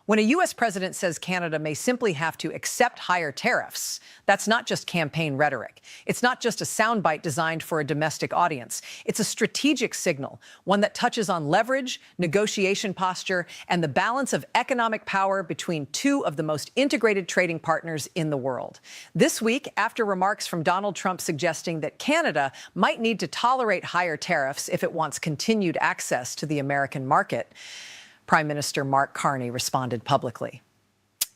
When a U.S. president says Canada may simply have to accept higher tariffs, that's not just campaign rhetoric. It's not just a soundbite designed for a domestic audience. It's a strategic signal, one that touches on leverage, negotiation posture, and the balance of economic power between two of the most integrated trading partners in the world. This week, after remarks from Donald Trump suggesting that Canada might need to tolerate higher tariffs if it wants continued access to the American market, Prime Minister Mark Carney responded publicly.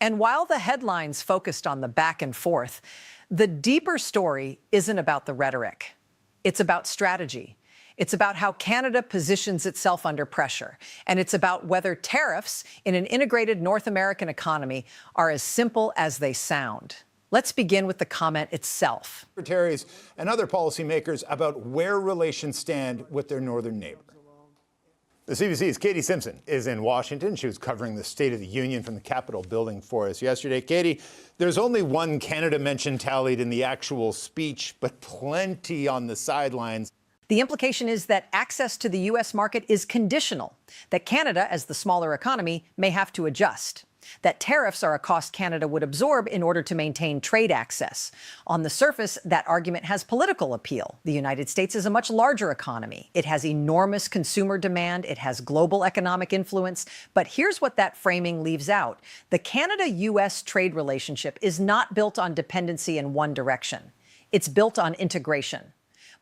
And while the headlines focused on the back and forth, the deeper story isn't about the rhetoric. It's about strategy. It's about how Canada positions itself under pressure. And it's about whether tariffs in an integrated North American economy are as simple as they sound. Let's begin with the comment itself. Secretaries and other policymakers about where relations stand with their northern neighbor. The CBC's Katie Simpson is in Washington. She was covering the State of the Union from the Capitol building for us yesterday. Katie, there's only one Canada mention tallied in the actual speech, but plenty on the sidelines. The implication is that access to the U.S. market is conditional, that Canada, as the smaller economy, may have to adjust, that tariffs are a cost Canada would absorb in order to maintain trade access. On the surface, that argument has political appeal. The United States is a much larger economy. It has enormous consumer demand. It has global economic influence. But here's what that framing leaves out. The Canada-U.S. trade relationship is not built on dependency in one direction. It's built on integration.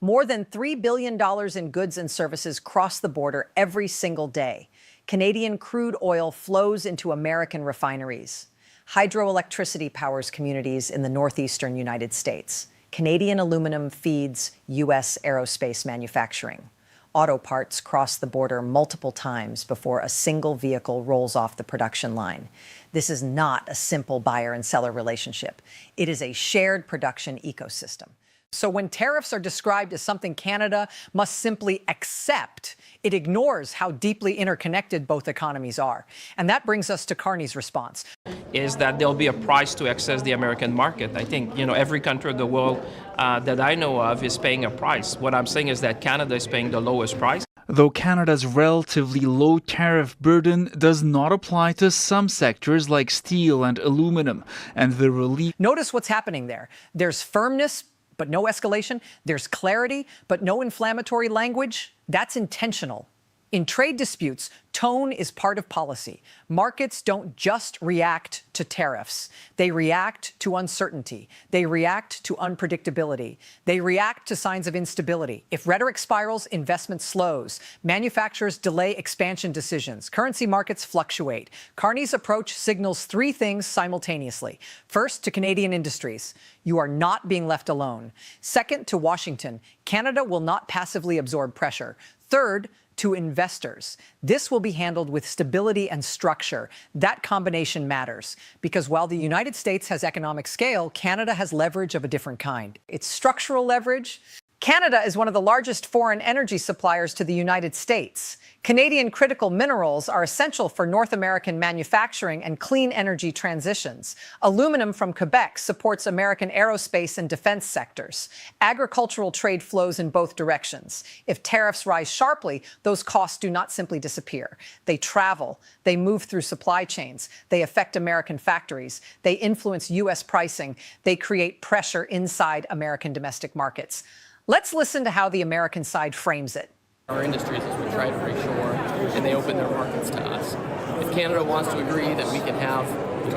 More than $3 billion in goods and services cross the border every single day. Canadian crude oil flows into American refineries. Hydroelectricity powers communities in the northeastern United States. Canadian aluminum feeds U.S. aerospace manufacturing. Auto parts cross the border multiple times before a single vehicle rolls off the production line. This is not a simple buyer and seller relationship. It is a shared production ecosystem. So when tariffs are described as something Canada must simply accept, it ignores how deeply interconnected both economies are. And that brings us to Carney's response. Is that there'll be a price to access the American market. I think, every country of the world that I know of is paying a price. What I'm saying is that Canada is paying the lowest price. Though Canada's relatively low tariff burden does not apply to some sectors like steel and aluminum, and the relief... Notice what's happening there. There's firmness, but no escalation. There's clarity, but no inflammatory language. That's intentional. In trade disputes, tone is part of policy. Markets don't just react to tariffs. They react to uncertainty. They react to unpredictability. They react to signs of instability. If rhetoric spirals, investment slows. Manufacturers delay expansion decisions. Currency markets fluctuate. Carney's approach signals three things simultaneously. First, to Canadian industries, you are not being left alone. Second, to Washington, Canada will not passively absorb pressure. Third, to investors, this will be handled with stability and structure. That combination matters because while the United States has economic scale, Canada has leverage of a different kind. It's structural leverage. Canada is one of the largest foreign energy suppliers to the United States. Canadian critical minerals are essential for North American manufacturing and clean energy transitions. Aluminum from Quebec supports American aerospace and defense sectors. Agricultural trade flows in both directions. If tariffs rise sharply, those costs do not simply disappear. They travel. They move through supply chains. They affect American factories. They influence U.S. pricing. They create pressure inside American domestic markets. Let's listen to how the American side frames it. Our industries, as we try to reshore, and they open their markets to us. If Canada wants to agree that we can have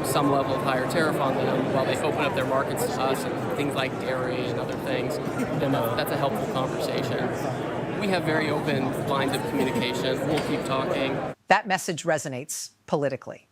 some level of higher tariff on them while they open up their markets to us and things like dairy and other things, then that's a helpful conversation. We have very open lines of communication. We'll keep talking. That message resonates politically.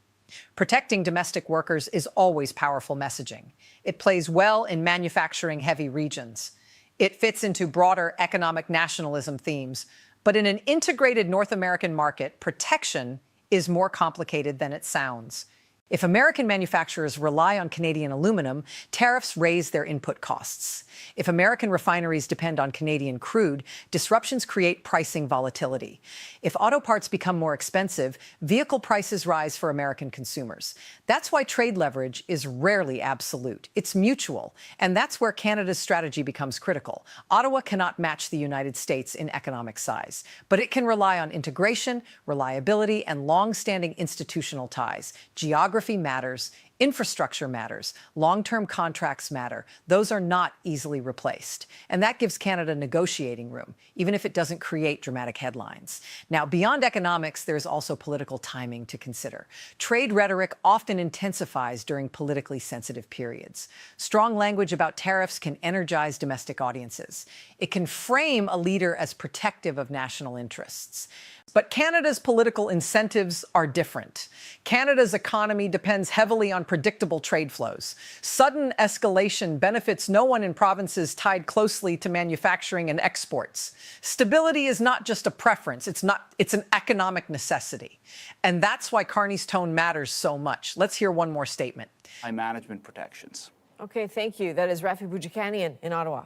Protecting domestic workers is always powerful messaging. It plays well in manufacturing-heavy regions. It fits into broader economic nationalism themes. But in an integrated North American market, protection is more complicated than it sounds. If American manufacturers rely on Canadian aluminum, tariffs raise their input costs. If American refineries depend on Canadian crude, disruptions create pricing volatility. If auto parts become more expensive, vehicle prices rise for American consumers. That's why trade leverage is rarely absolute. It's mutual, and that's where Canada's strategy becomes critical. Ottawa cannot match the United States in economic size, but it can rely on integration, reliability, and long-standing institutional ties. Geography matters, infrastructure matters, long-term contracts matter. Those are not easily replaced. And that gives Canada negotiating room, even if it doesn't create dramatic headlines. Now, beyond economics, there's also political timing to consider. Trade rhetoric often intensifies during politically sensitive periods. Strong language about tariffs can energize domestic audiences. It can frame a leader as protective of national interests. But Canada's political incentives are different. Canada's economy depends heavily on predictable trade flows. Sudden escalation benefits no one in provinces tied closely to manufacturing and exports. Stability is not just a preference, it's an economic necessity. And that's why Carney's tone matters so much. Let's hear one more statement. Management protections. Okay, thank you. That is Rafi Boudjikanian in Ottawa.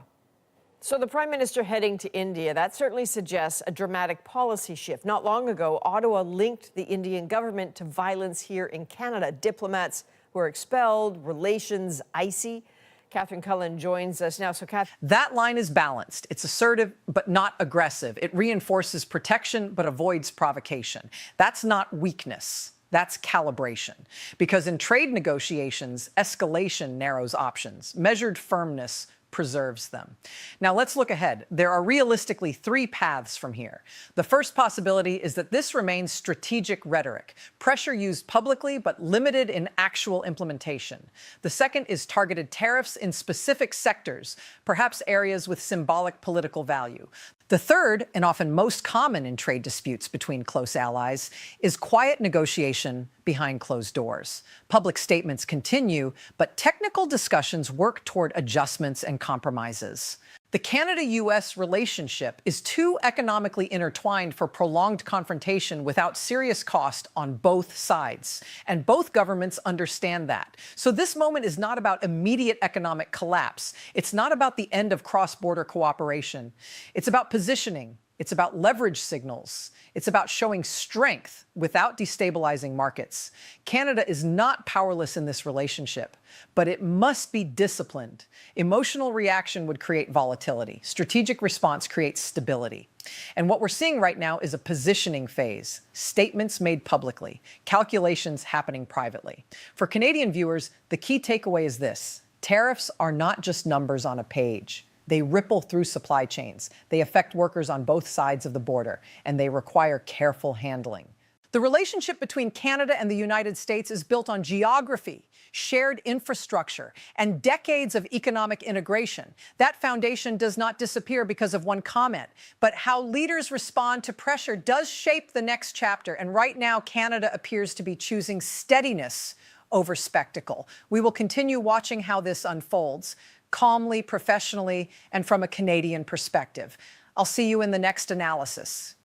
So the Prime Minister heading to India, that certainly suggests a dramatic policy shift. Not long ago, Ottawa linked the Indian government to violence here in Canada. Diplomats were expelled, relations icy. Catherine Cullen joins us now. So, Catherine. That line is balanced. It's assertive, but not aggressive. It reinforces protection, but avoids provocation. That's not weakness. That's calibration. Because in trade negotiations, escalation narrows options. Measured firmness preserves them. Now let's look ahead. There are realistically three paths from here. The first possibility is that this remains strategic rhetoric, pressure used publicly but limited in actual implementation. The second is targeted tariffs in specific sectors, perhaps areas with symbolic political value. The third, and often most common in trade disputes between close allies, is quiet negotiation behind closed doors. Public statements continue, but technical discussions work toward adjustments and compromises. The Canada-US relationship is too economically intertwined for prolonged confrontation without serious cost on both sides. And both governments understand that. So this moment is not about immediate economic collapse. It's not about the end of cross-border cooperation. It's about positioning. It's about leverage signals. It's about showing strength without destabilizing markets. Canada is not powerless in this relationship, but it must be disciplined. Emotional reaction would create volatility. Strategic response creates stability. And what we're seeing right now is a positioning phase. Statements made publicly, calculations happening privately. For Canadian viewers, the key takeaway is this: tariffs are not just numbers on a page. They ripple through supply chains. They affect workers on both sides of the border, and they require careful handling. The relationship between Canada and the United States is built on geography, shared infrastructure, and decades of economic integration. That foundation does not disappear because of one comment, but how leaders respond to pressure does shape the next chapter. And right now, Canada appears to be choosing steadiness over spectacle. We will continue watching how this unfolds, calmly, professionally, and from a Canadian perspective. I'll see you in the next analysis.